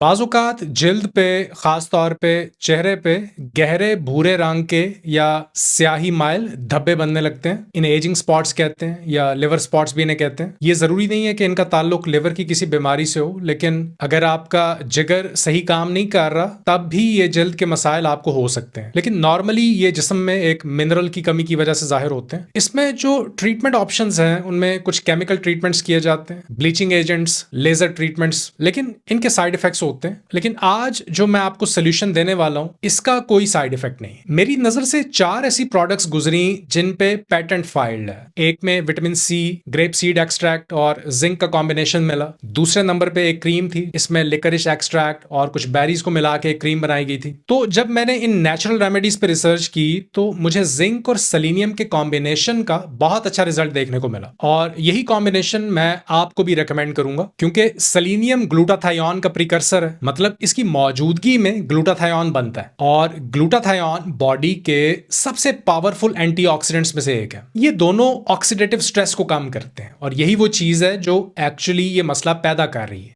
बाज़-औक़ात जिल्द पे, ख़ास तौर पे चेहरे पे गहरे भूरे रंग के या स्याही माइल धब्बे बनने लगते हैं। इन्हें एजिंग स्पॉट्स कहते हैं या लिवर स्पॉट्स भी इन्हें कहते हैं। ये ज़रूरी नहीं है कि इनका ताल्लुक लिवर की किसी बीमारी से हो, लेकिन अगर आपका जिगर सही काम नहीं कर रहा, तब भी ये जिल्द के मसाइल आपको हो सकते हैं। लेकिन नॉर्मली ये जिस्म में एक मिनरल की कमी की वजह से ज़ाहिर होते हैं। इसमें जो ट्रीटमेंट ऑप्शंस हैं, उनमें कुछ केमिकल ट्रीटमेंट्स किए जाते हैं, ब्लीचिंग एजेंट्स, लेज़र ट्रीटमेंट्स, लेकिन इनके साइड इफ़ेक्ट्स होते हैं। लेकिन आज जो मैं आपको सोल्यूशन देने वाला हूं, इसका कोई साइड इफेक्ट नहीं। मेरी नजर से 4 ऐसी प्रोडक्ट्स गुजरी जिन पे पेटेंट फाइल्ड है। एक में vitamin C, grape seed extract और जिंक का कॉम्बिनेशन मिला। दूसरे नंबर पे एक क्रीम थी, इसमें लिकरिश एक्सट्रैक्ट और कुछ बेरीज को मिला के एक क्रीम बनाई गई थी। तो जब मैंने इन नेचुरल रेमेडीज पे रिसर्च की, तो मुझे जिंक और सेलेनियम के कॉम्बिनेशन का बहुत अच्छा रिजल्ट देखने को मिला। और यही कॉम्बिनेशन मैं आपको भी रिकमेंड करूंगा, क्योंकि सेलेनियम ग्लूटाथायोन का प्रिकर्सर है। मतलब इसकी मौजूदगी में ग्लूटाथायोन बनता है, और ग्लूटाथायोन बॉडी के सबसे पावरफुल एंटीऑक्सीडेंट्स में से एक है। ये दोनों ऑक्सीडेटिव स्ट्रेस को कम करते हैं, और यही वो चीज है जो एक्चुअली ये मसला पैदा कर रही है।